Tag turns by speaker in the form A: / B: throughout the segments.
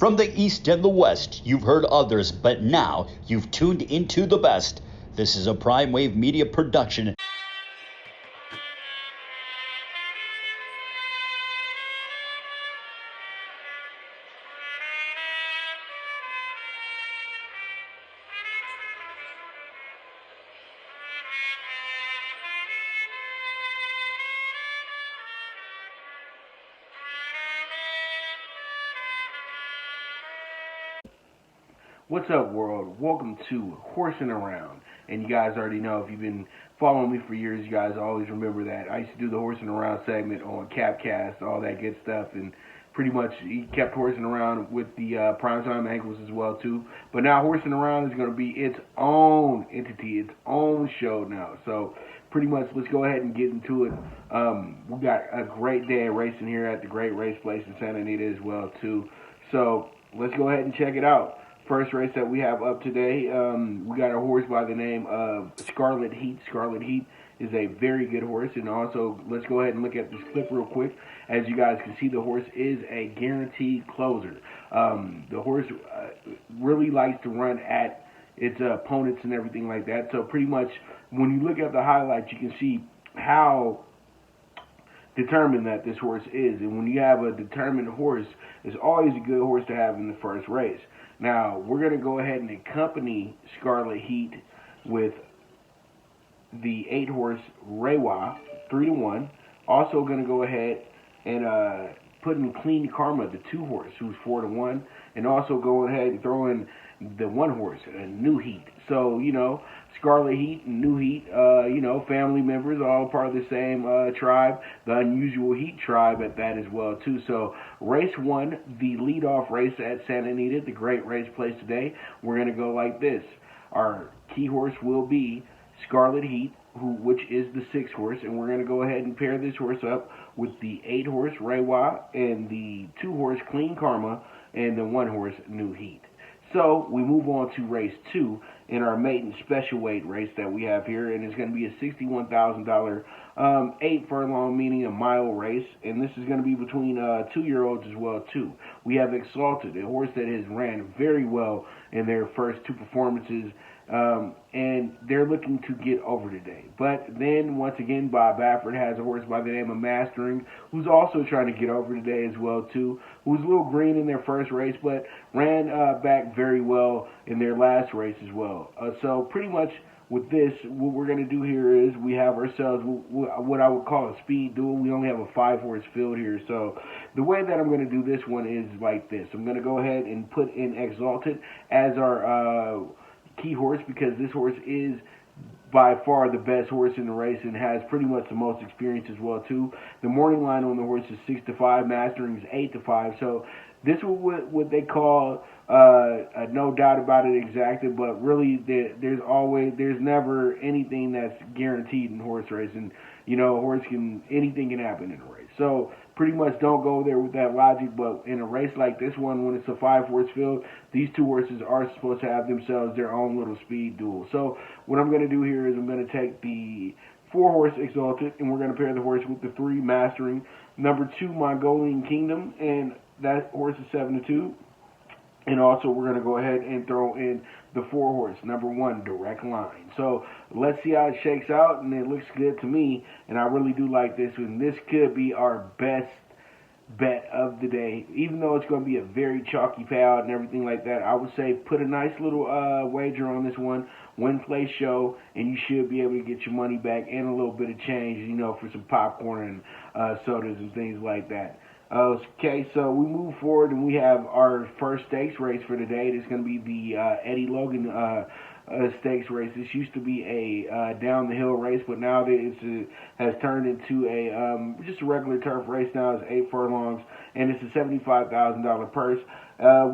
A: From the East and the West, you've heard others, but now you've tuned into the best. This is a PrimeWave Media production.
B: What's up, world? Welcome to Horsin Around. And you guys already know, if you've been following me for years, you guys always remember that I used to do the Horsin Around segment on Capcast, all that good stuff, and pretty much he kept horsing around with the primetime angles as well too. But now Horsin Around is going to be its own entity, its own show now. So pretty much, let's go ahead and get into it. We got a great day of racing here at the Great Race Place in Santa Anita as well too. So let's go ahead and check it out. First race that we have up today, we got a horse by the name of Scarlet Heat. Scarlet Heat is a very good horse, and also let's go ahead and look at this clip real quick. As you guys can see, the horse is a guaranteed closer. The horse really likes to run at its opponents and everything like that. So pretty much, when you look at the highlights, you can see how determined that this horse is. And when you have a determined horse, it's always a good horse to have in the first race. Now, we're going to go ahead and accompany Scarlet Heat with the 8-horse Rewa, 3-1. Also going to go ahead and put in Clean Karma, the 2-horse, who's 4-1. And also go ahead and throw in the 1-horse, New Heat. So, you know, Scarlet Heat and New Heat, you know, family members, all part of the same tribe, the Unusual Heat tribe at that as well, too. So, race 1, the leadoff race at Santa Anita, the Great Race Place today, we're going to go like this. Our key horse will be Scarlet Heat, which is the 6-horse, and we're going to go ahead and pair this horse up with the 8-horse Rewa and the 2-horse Clean Karma and the 1-horse New Heat. So we move on to race 2 in our maiden special weight race that we have here, and it's going to be a $61,000 8 furlong, meaning a mile race, and this is going to be between 2-year-olds as well too. We have Exalted, a horse that has ran very well in their first 2 performances, and they're looking to get over today. But then, once again, Bob Baffert has a horse by the name of Mastering, who's also trying to get over today as well, too, who was a little green in their first race, but ran back very well in their last race as well. So, pretty much, with this, what we're going to do here is we have ourselves what I would call a speed duel. We only have a 5-horse field here. So the way that I'm going to do this one is like this. I'm going to go ahead and put in Exalted as our key horse, because this horse is by far the best horse in the race and has pretty much the most experience as well too. The morning line on the horse is 6-5, Mastering is 8-5. So this is what they call no doubt about it exacted, but really there's never anything that's guaranteed in horse racing. You know, anything can happen in a race. So pretty much don't go there with that logic, but in a race like this one, when it's a 5-horse field, these 2 horses are supposed to have themselves their own little speed duel. So what I'm going to do here is I'm going to take the 4-horse Exalted, and we're going to pair the horse with the 3 Mastering, number 2 Mongolian Kingdom, and that horse is 7-2. And also, we're going to go ahead and throw in the 4-horse, number 1, Direct Line. So let's see how it shakes out, and it looks good to me, and I really do like this one. This could be our best bet of the day. Even though it's going to be a very chalky payout and everything like that, I would say put a nice little wager on this one, win, play, show, and you should be able to get your money back and a little bit of change, you know, for some popcorn and sodas and things like that. Okay, so we move forward, and we have our first stakes race for today. It's going to be the Eddie Logan stakes race. This used to be a down the hill race, but now it has turned into a just a regular turf race. Now it's 8 furlongs, and it's a $75,000 purse.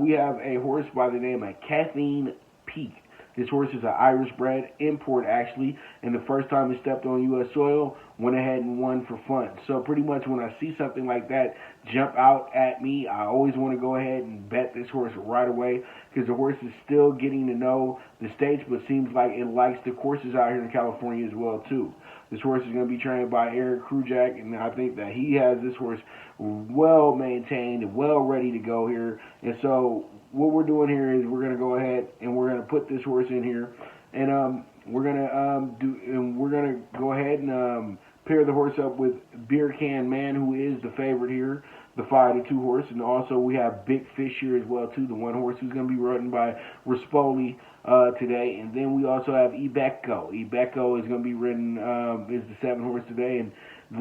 B: We have a horse by the name of Caffeine Peak. This horse is an Irish bred import, actually, and the first time he stepped on U.S. soil went ahead and won for fun. So pretty much when I see something like that jump out at me, I always want to go ahead and bet this horse right away because the horse is still getting to know the states, but seems like it likes the courses out here in California as well too. This horse is going to be trained by Eric Krujak, and I think that he has this horse well maintained and well ready to go here. And so what we're doing here is we're going to go ahead and we're going to put this horse in here, and we're going to go ahead and pair the horse up with Beer Can Man, who is the favorite here, the 5-2 horse, and also we have Big Fish here as well too, the one horse who's going to be ridden by Rispoli today, and then we also have Ibeco. Ibeco is going to be ridden is the 7 horse today, and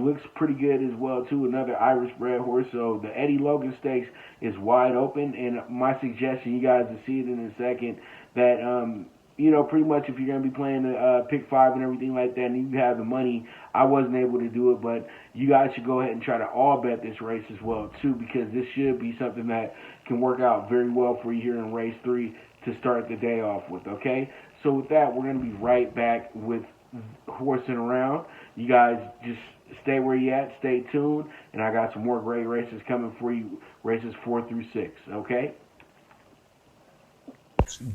B: looks pretty good as well too. Another Irish bred horse. So the Eddie Logan Stakes is wide open, and my suggestion, you guys will see it in a second, that pretty much if you're going to be playing the pick 5 and everything like that, and you have the money, I wasn't able to do it, but you guys should go ahead and try to all bet this race as well too, because this should be something that can work out very well for you here in race 3 to start the day off with. Okay, so with that, we're going to be right back with Horsing Around. You guys just stay where you at, stay tuned, and I got some more great races coming for you, races 4 through 6. Okay.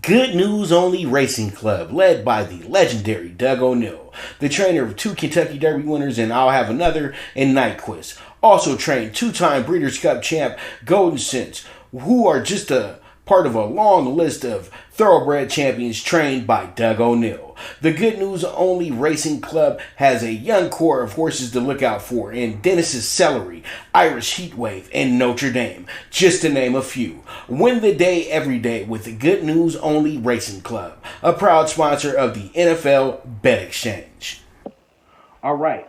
C: Good News Only Racing Club, led by the legendary Doug O'Neill, the trainer of 2 Kentucky Derby winners, and I'll Have Another, and Nyquist. Also trained 2-time Breeders' Cup champ Golden Sense, who are just a part of a long list of thoroughbred champions trained by Doug O'Neill. The Good News Only Racing Club has a young core of horses to look out for in Dennis's Celery, Irish Heatwave, and Notre Dame, just to name a few. Win the day every day with the Good News Only Racing Club, a proud sponsor of the NFL Bet Exchange.
B: All right.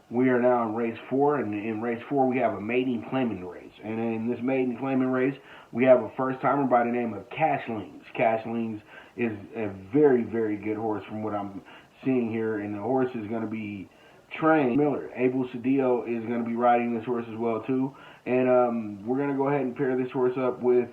B: We are now in race 4, and in race 4 we have a maiden claiming race. And in this maiden claiming race, we have a first-timer by the name of Cashlings. Cashlings is a very, very good horse from what I'm seeing here, and the horse is going to be trained. Miller, Abel Cedillo is going to be riding this horse as well too, and we're going to go ahead and pair this horse up with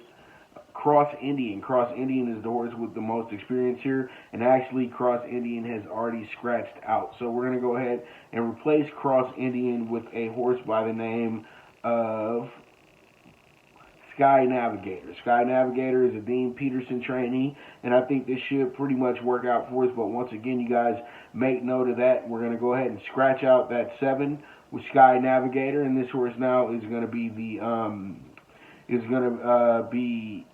B: Cross Indian. Cross Indian is the horse with the most experience here, and actually Cross Indian has already scratched out. So we're going to go ahead and replace Cross Indian with a horse by the name of Sky Navigator. Sky Navigator is a Dean Peterson trainee, and I think this should pretty much work out for us. But once again, you guys make note of that. We're going to go ahead and scratch out that 7 with Sky Navigator, and this horse now is going to be be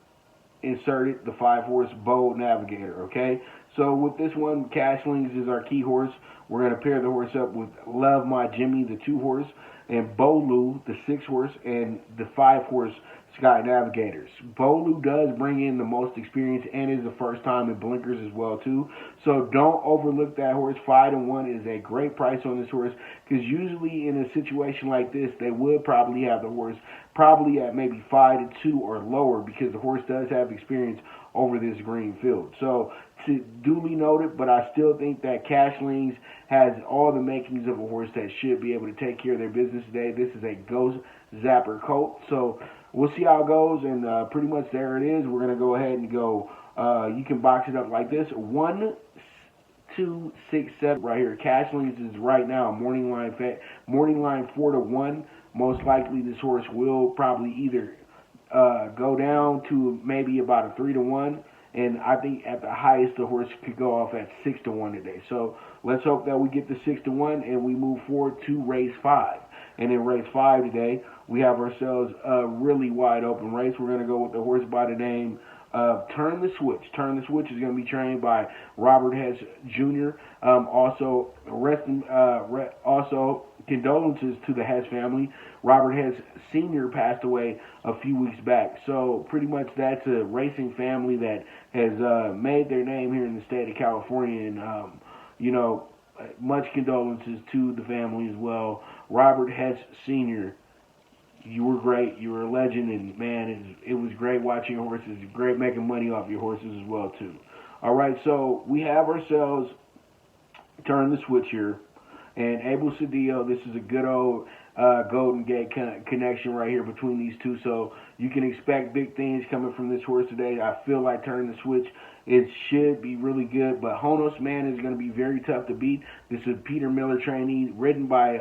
B: inserted the 5 horse Bold Navigator. Okay, so with this one, Cashlings is our key horse. We're going to pair the horse up with Love My Jimmy, the 2 horse, and Bolu, the 6 horse, and the 5 horse Sky Navigators. Bolu does bring in the most experience and is the first time in blinkers as well too. So don't overlook that horse. 5-1 is a great price on this horse, because usually in a situation like this, they would probably have the horse probably at maybe 5-2 or lower, because the horse does have experience over this green field. So to duly noted, but I still think that Cashlings has all the makings of a horse that should be able to take care of their business today. This is a Ghost Zapper colt. So we'll see how it goes, and pretty much there it is. We're going to go ahead and go, you can box it up like this. 1, 2, 6, 7 right here. Cashlings is right now morning line 4-1. Most likely this horse will probably either go down to maybe about a 3-1, and I think at the highest the horse could go off at 6-1 today. So let's hope that we get the 6-1 and we move forward to race 5. And in race 5 today, we have ourselves a really wide open race. We're going to go with the horse by the name of Turn the Switch. Turn the Switch is going to be trained by Robert Hess Jr. Also condolences to the Hess family. Robert Hess Sr. passed away a few weeks back. So pretty much that's a racing family that has made their name here in the state of California. And, much condolences to the family as well. Robert Hess Sr., you were great. You were a legend, and man, it was great watching your horses. Great making money off your horses as well too. All right, so we have ourselves Turn the Switch here, and Abel Cedillo. This is a good old Golden Gate connection right here between these two. So You can expect big things coming from this horse today. I feel like turning the switch, it should be really good. But Honos Man is going to be very tough to beat. This is Peter Miller trainee, ridden by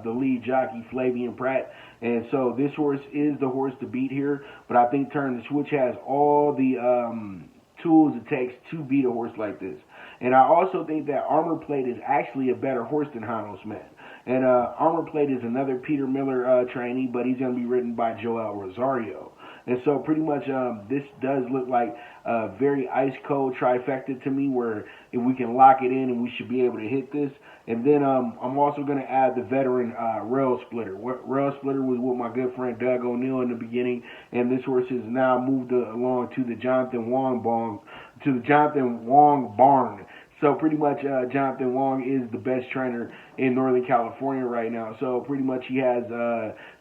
B: the lead jockey Flavian Pratt. And so this horse is the horse to beat here. But I think Turn the Switch has all the tools it takes to beat a horse like this. And I also think that Armor Plate is actually a better horse than Honos Man. And Armor Plate is another Peter Miller trainee, but he's going to be ridden by Joel Rosario. And so pretty much this does look like a very ice-cold trifecta to me, where if we can lock it in and we should be able to hit this. And then I'm also going to add the veteran Rail Splitter. Rail Splitter was with my good friend Doug O'Neill in the beginning, and this horse has now moved along to the Jonathan Wong barn. So pretty much Jonathan Wong is the best trainer in Northern California right now. So pretty much he has,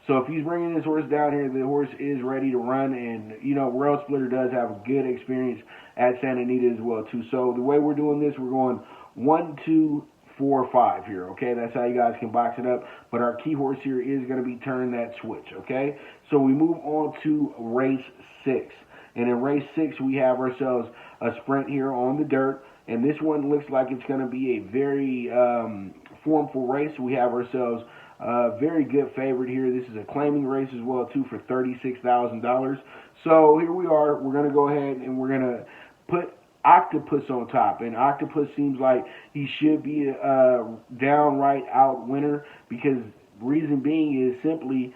B: so if he's bringing this horse down here, the horse is ready to run. And, you know, Rail Splitter does have a good experience at Santa Anita as well, too. So the way we're doing this, we're going 1, 2, 4, 5 here, okay? That's how you guys can box it up. But our key horse here is going to be Turn That Switch, okay? So we move on to race 6. And in race 6, we have ourselves a sprint here on the dirt. And this one looks like it's going to be a very formful race. We have ourselves a very good favorite here. This is a claiming race as well, too, for $36,000. So here we are. We're going to go ahead and we're going to put Octopus on top. And Octopus seems like he should be a downright out winner, because reason being is simply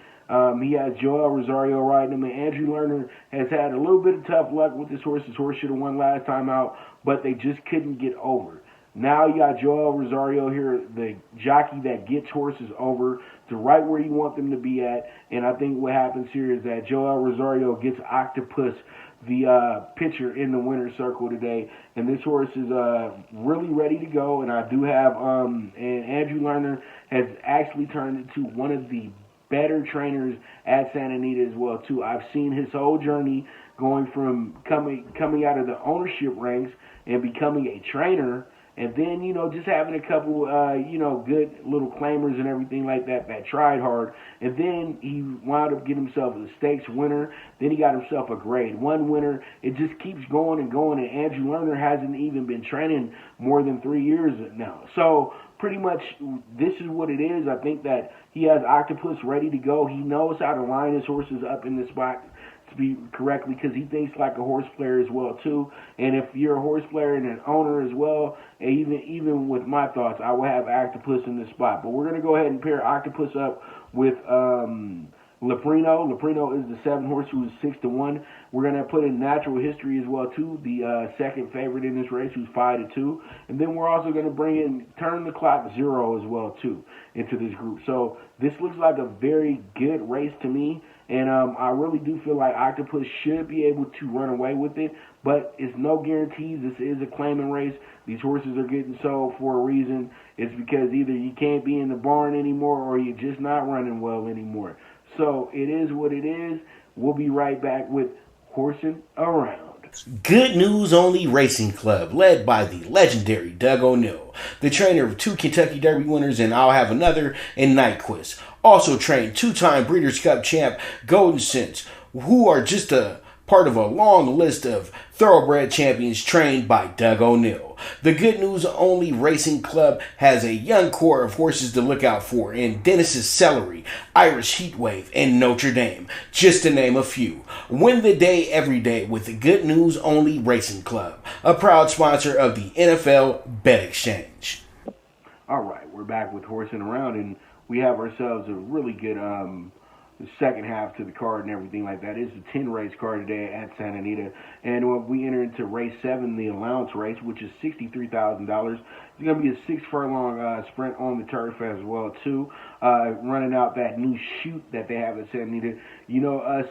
B: he has Joel Rosario riding him, and Andrew Lerner has had a little bit of tough luck with this horse. This horse should have won last time out, but they just couldn't get over. Now you got Joel Rosario here, the jockey that gets horses over to right where you want them to be at. And I think what happens here is that Joel Rosario gets Octopus, the pitcher, in the winner's circle today. And this horse is really ready to go. And I do have, and Andrew Lerner has actually turned into one of the better trainers at Santa Anita as well, too. I've seen his whole journey going from coming out of the ownership ranks and becoming a trainer, and then, you know, just having a couple, good little claimers and everything like that tried hard. And then he wound up getting himself a stakes winner. Then he got himself a grade 1 winner. It just keeps going and going. And Andrew Lerner hasn't even been training more than 3 years now. So pretty much this is what it is. I think that he has Octopus ready to go. He knows how to line his horses up in the spot to be correctly, because he thinks like a horse player as well too. And if you're a horse player and an owner as well, even with my thoughts, I will have Octopus in this spot. But we're going to go ahead and pair Octopus up with Leprino. Leprino is the 7 horse who's 6-1. We're going to put in Natural History as well too, the second favorite in this race, who's 5-2. And then we're also going to bring in Turn the Clock 0 as well too into this group. So this looks like a very good race to me. And I really do feel like Octopus should be able to run away with it, but it's no guarantees. This is a claiming race. These horses are getting sold for a reason. It's because either you can't be in the barn anymore or you're just not running well anymore. So it is what it is. We'll be right back with Horsin' Around.
C: Good News Only Racing Club, led by the legendary Doug O'Neill, the trainer of 2 Kentucky Derby winners, and I'll have another, and Nyquist. Also trained 2-time Breeders' Cup champ Golden Sense, who are just a part of a long list of thoroughbred champions trained by Doug O'Neill. The Good News Only Racing Club has a young core of horses to look out for in Dennis's Celery, Irish Heatwave, and Notre Dame, just to name a few. Win the day every day with the Good News Only Racing Club, a proud sponsor of the NFL Bet Exchange.
B: All right, we're back with Horsin' Around, and we have ourselves a really good second half to the card and everything like that. It's a 10-race card today at Santa Anita. And we enter into race 7, the allowance race, which is $63,000. It's going to be a 6-furlong sprint on the turf as well, too. Running out that new chute that they have at Santa Anita. You know, us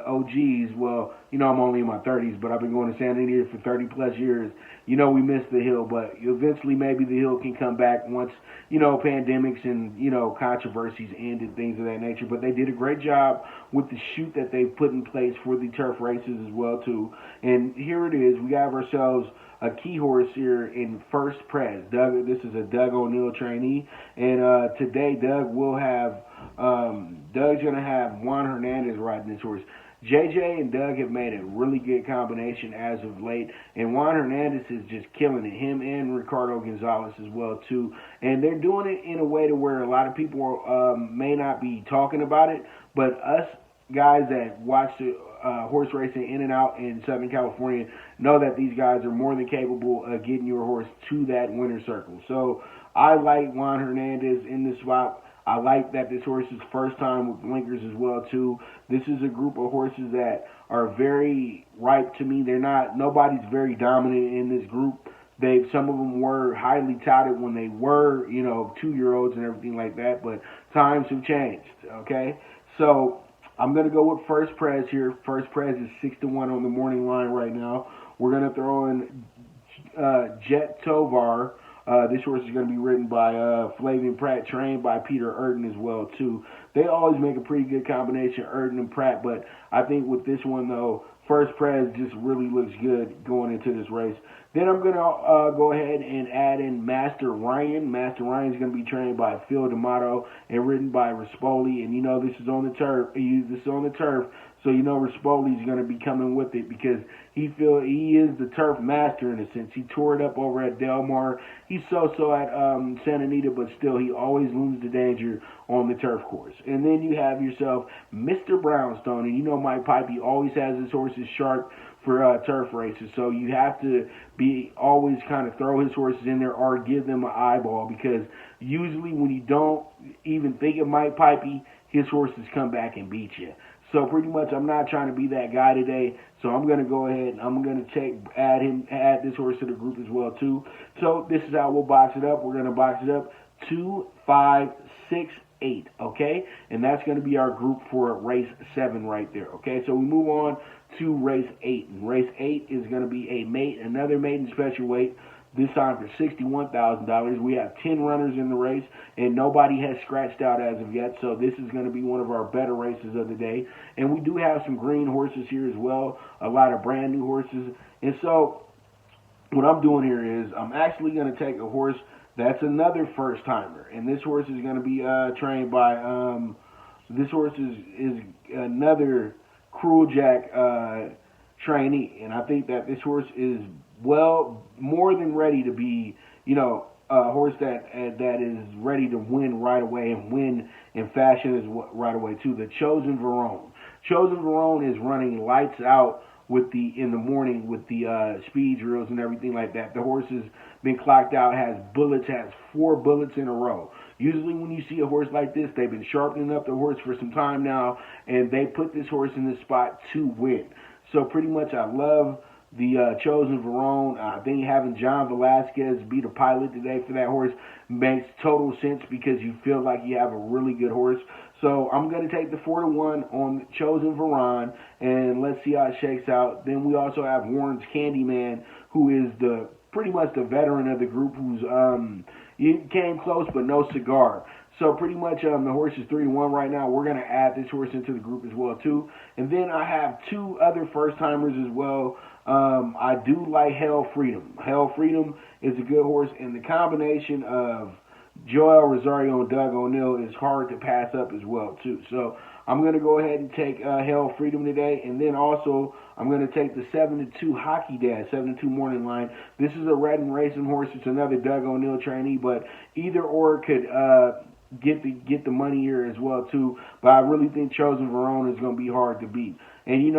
B: OGs, well, you know, I'm only in my 30s, but I've been going to Santa Anita for 30-plus years. You know, we missed the hill, but eventually maybe the hill can come back once, you know, pandemics and, you know, controversies end and things of that nature. But they did a great job with the chute that they put in place for the turf races as well, too. And here it is. We have ourselves a key horse here in First Prez. Doug, this is a Doug O'Neill trainee. And today Doug will have, Doug's going to have Juan Hernandez riding this horse. JJ and Doug have made a really good combination as of late, and Juan Hernandez is just killing it. Him and Ricardo Gonzalez as well too, and they're doing it in a way to where a lot of people may not be talking about it, but us guys that watch the horse racing in and out in Southern California know that these guys are more than capable of getting your horse to that winner's circle. So I like Juan Hernandez in this spot. I like that this horse is first time with blinkers as well too. This is a group of horses that are very ripe to me. Nobody's very dominant in this group. Some of them were highly touted when they were, 2-year-olds and everything like that, but times have changed, okay? So I'm going to go with First Prez here. First Prez is 6-1 on the morning line right now. We're going to throw in Jet Tovar. This horse is going to be ridden by Flavian Pratt, trained by Peter Urton as well, too. They always make a pretty good combination, Urton and Pratt, but I think with this one, though, First Prez just really looks good going into this race. Then I'm going to go ahead and add in Master Ryan. Master Ryan is going to be trained by Phil D'Amato and ridden by Rispoli. And this is on the turf. So Rispoli is going to be coming with it because he is the turf master in a sense. He tore it up over at Del Mar. He's so-so at Santa Anita, but still he always looms the danger on the turf course. And then you have yourself Mr. Brownstone. And Mike Pipey always has his horses sharp for turf races. So you have to be always kind of throw his horses in there or give them an eyeball, because usually when you don't even think of Mike Pipey, his horses come back and beat you. So pretty much I'm not trying to be that guy today. So I'm going to go ahead and I'm going to add this horse to the group as well too. So this is how we'll box it up. We're going to box it up 2, 5, 6, 8, okay? And that's going to be our group for race 7 right there, okay? So we move on to race 8. And race 8 is going to be another maiden special weight, this time for $61,000. We have 10 runners in the race, and nobody has scratched out as of yet, so this is going to be one of our better races of the day. And we do have some green horses here as well, a lot of brand new horses. And so what I'm doing here is I'm actually going to take a horse that's another first timer, and this horse is going to be trained by this horse is another Cruel Jack trainee, and I think that this horse is more than ready to be a horse that is ready to win right away and win in fashion right away too. The Chosen Verone. Chosen Verone is running lights out in the morning with the speed drills and everything like that. The horse has been clocked out, has 4 bullets in a row. Usually when you see a horse like this, they've been sharpening up the horse for some time now, and they put this horse in this spot to win. So pretty much I love the Chosen Verone. I think having John Velasquez be the pilot today for that horse makes total sense, because you feel like you have a really good horse. So I'm going to take the 4-1 on Chosen Verone, and let's see how it shakes out. Then we also have Warren's Candyman, who is pretty much the veteran of the group, who's he came close but no cigar. So pretty much the horse is 3-1 right now. We're going to add this horse into the group as well too. And then I have 2 other first timers as well. I do like Hell Freedom. Hell Freedom is a good horse, and the combination of Joel Rosario and Doug O'Neill is hard to pass up as well too. So I'm going to go ahead and take Hell Freedom today, and then also I'm going to take the 7-2 Hockey Dad, 7-2 morning line. This is a red and racing horse. It's another Doug O'Neill trainee, but either or could get the money here as well too. But I really think Chosen Verone is going to be hard to beat. And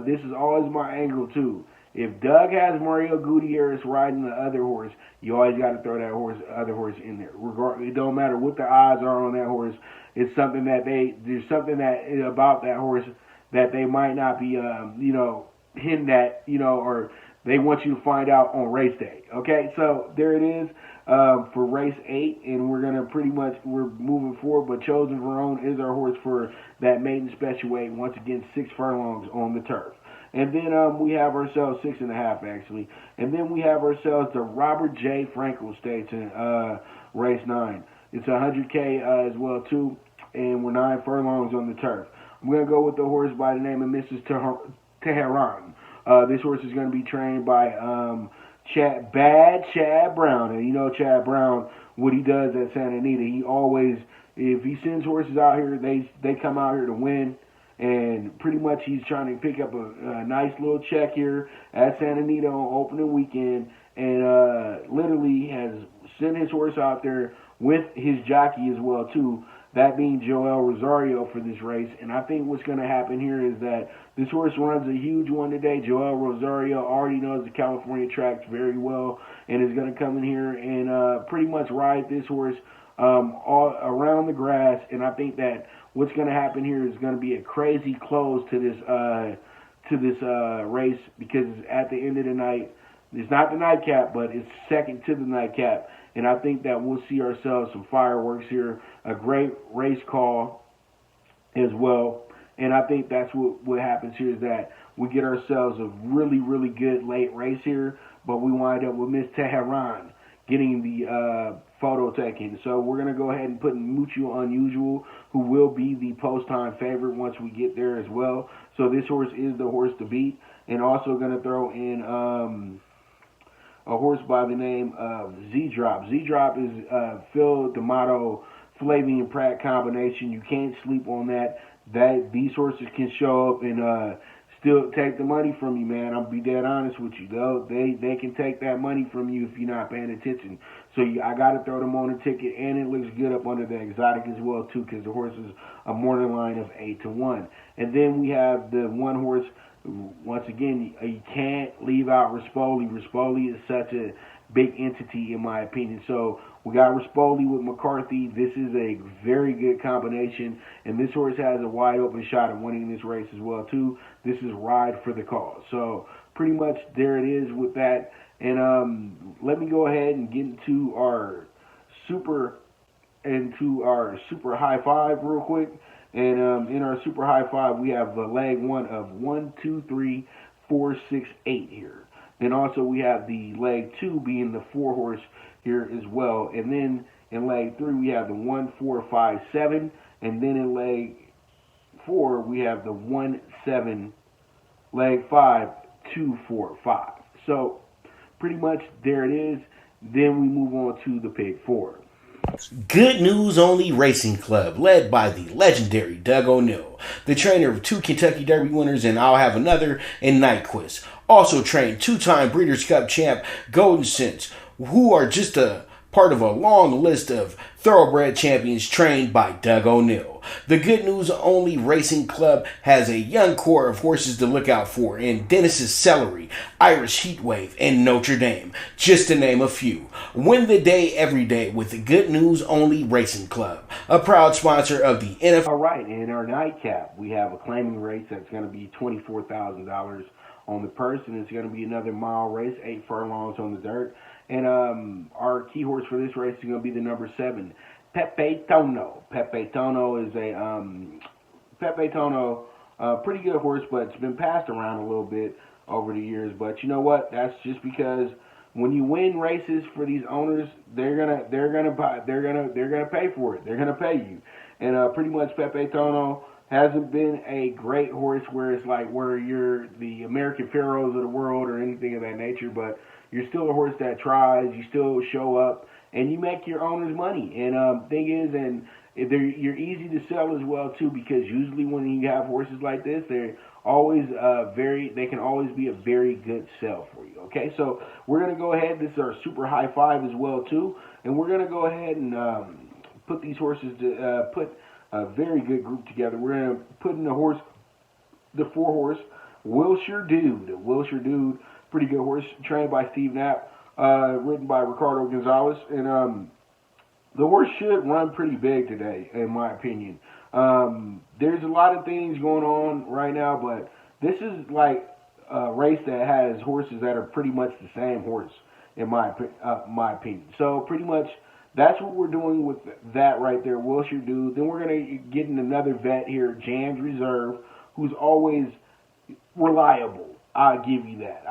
B: this is always my angle too. If Doug has Mario Gutierrez riding the other horse, you always got to throw that other horse in there. It don't matter what the odds are on that horse. It's something that there's something about that horse that they might not be, hinting at, or they want you to find out on race day. Okay, so there it is for race 8, and we're moving forward. But Chosen Verone is our horse for that maiden special weight. Once again, 6 furlongs on the turf. And then we have ourselves 6.5 actually. And then we have ourselves the Robert J. Frankel Stakes in race 9. It's 100K as well too, and we're 9 furlongs on the turf. I'm going to go with the horse by the name of Mrs. Tehran. This horse is going to be trained by Chad Brown. And Chad Brown, what he does at Santa Anita, he always, if he sends horses out here, they come out here to win. And pretty much he's trying to pick up a nice little check here at Santa Anita on opening weekend, and literally has sent his horse out there with his jockey as well too, that being Joel Rosario for this race. And I think what's going to happen here is that this horse runs a huge one today. Joel Rosario already knows the California tracks very well and is going to come in here and pretty much ride this horse all around the grass. And I think that what's going to happen here is going to be a crazy close to this race, because at the end of the night, it's not the nightcap, but it's second to the nightcap. And I think that we'll see ourselves some fireworks here, a great race call as well. And I think that's what happens here, is that we get ourselves a really, really good late race here, but we wind up with Miss Tehran getting the photo taken. So we're going to go ahead and put Mucho Unusual, who will be the post-time favorite once we get there as well. So this horse is the horse to beat. And also going to throw in a horse by the name of Z-Drop. Z-Drop is Phil D'Amato, Flavian Pratt combination. You can't sleep on that. These horses can show up and still take the money from you, man. I'll be dead honest with you, though. They can take that money from you if you're not paying attention. So I got to throw them on the ticket, and it looks good up under the exotic as well, too, because the horse is a morning line of 8-1. And then we have the one horse. Once again, you can't leave out Rispoli. Rispoli is such a big entity, in my opinion. So we got Rispoli with McCarthy. This is a very good combination, and this horse has a wide open shot at winning this race as well too. This is ride for the cause. So pretty much there it is with that. And let me go ahead and get into our super high five real quick. And in our super high five, we have leg one of 1, 2, 3, 4, 6, 8 here. Then also we have the leg 2 being the 4 horse here as well. And then in leg 3 we have the 1, 4, 5, 7. And then in leg 4 we have the 1, 7, leg 5, 2, 4, 5. So pretty much there it is. Then we move on to the pick 4.
C: Good News Only Racing Club, led by the legendary Doug O'Neill, the trainer of 2 Kentucky Derby winners and I'll Have Another and Nyquist. Also trained 2-time Breeders' Cup champ Golden Sense, who are just a part of a long list of thoroughbred champions trained by Doug O'Neill. The Good News Only Racing Club has a young core of horses to look out for in Dennis's Celery, Irish Heatwave, and Notre Dame, just to name a few. Win the day every day with the Good News Only Racing Club, a proud sponsor of the NFL.
B: All right, in our nightcap, we have a claiming race that's going to be $24,000 on the purse, and it's going to be another mile race, 8 furlongs on the dirt. And our key horse for this race is going to be the number 7, Pepe Tono. Pepe Tono is a pretty good horse, but it's been passed around a little bit over the years. But you know what? That's just because when you win races for these owners, they're gonna pay for it. They're gonna pay you. And pretty much Pepe Tono hasn't been a great horse where it's like where you're the American Pharaohs of the world or anything of that nature, but you're still a horse that tries, you still show up, and you make your owners money. And thing is, and you're easy to sell as well too, because usually when you have horses like this, they're always they can always be a very good sell for you. Okay, so we're gonna go ahead. This is our super high five as well too, and we're gonna go ahead and put these horses to put a very good group together. We're gonna put in the 4 horse, Wilshire Dude. Pretty good horse, trained by Steve Knapp, ridden by Ricardo Gonzalez. And the horse should run pretty big today, in my opinion. There's a lot of things going on right now, but this is like a race that has horses that are pretty much the same horse, in my opinion. So pretty much that's what we're doing with that right there, Wilshire Dude. Then we're going to get in another vet here, Jan's Reserve, who's always reliable. I'll give you that.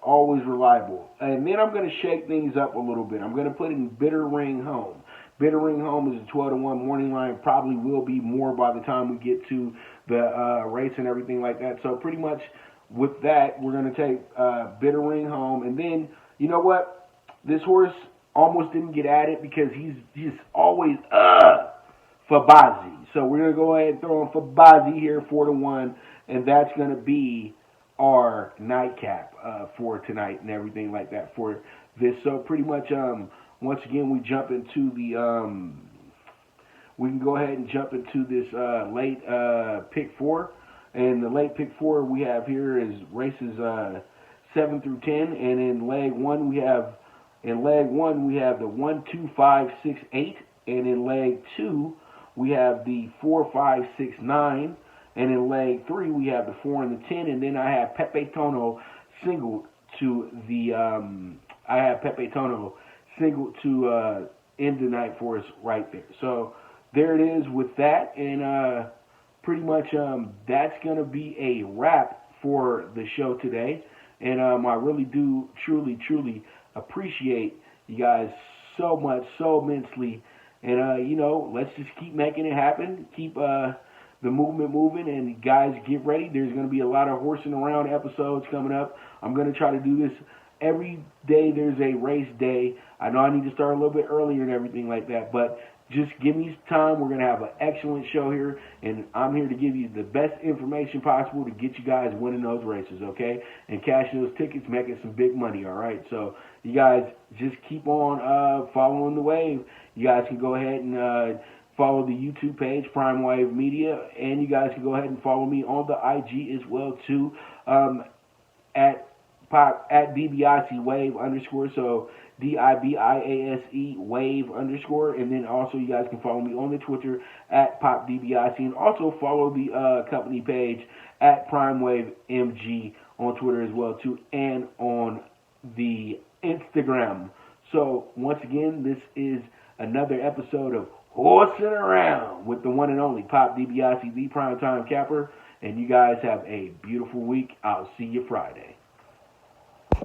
B: Always reliable. And then I'm going to shake things up a little bit. I'm going to put in Bitter Ring Home. Bitter Ring Home is a 12-1 morning line. Probably will be more by the time we get to the race and everything like that. So pretty much with that, we're going to take Bitter Ring Home. And then, you know what? This horse almost didn't get at it because he's just always Fabazi. So we're going to go ahead and throw in Fabazi here 4-1, and that's going to be our nightcap for tonight and everything like that for this. So pretty much, once again, we jump into the we can go ahead and jump into this late pick four. And the late pick four we have here is races 7 through 10, and in leg one we have the 1, 2, 5, 6, 8, and in leg 2 we have the 4, 5, 6, 9, and in leg 3 we have the 4 and the 10, and then I have Pepe Tono singled to the end the night for us right there. So there it is with that, and pretty much that's going to be a wrap for the show today. And I really do truly appreciate you guys so much, so immensely. And, let's just keep making it happen, keep the movement moving, and guys, get ready. There's going to be a lot of horsing around episodes coming up. I'm going to try to do this every day. There's a race day. I know I need to start a little bit earlier and everything like that, but just give me some time. We're going to have an excellent show here, and I'm here to give you the best information possible to get you guys winning those races, okay? And cashing those tickets, making some big money, all right? So you guys just keep on following the wave. You guys can go ahead and follow the YouTube page, PrimeWave Media, and you guys can go ahead and follow me on the IG as well, too, at DBIC Wave _, so DIBIASE Wave _, and then also you guys can follow me on the Twitter at PopDBIC, and also follow the company page at PrimeWave MG on Twitter as well too, and on the Instagram. So once again, this is another episode of Horsing Around with the one and only Pop DBIC, the Primetime Capper, and you guys have a beautiful week. I'll see you Friday.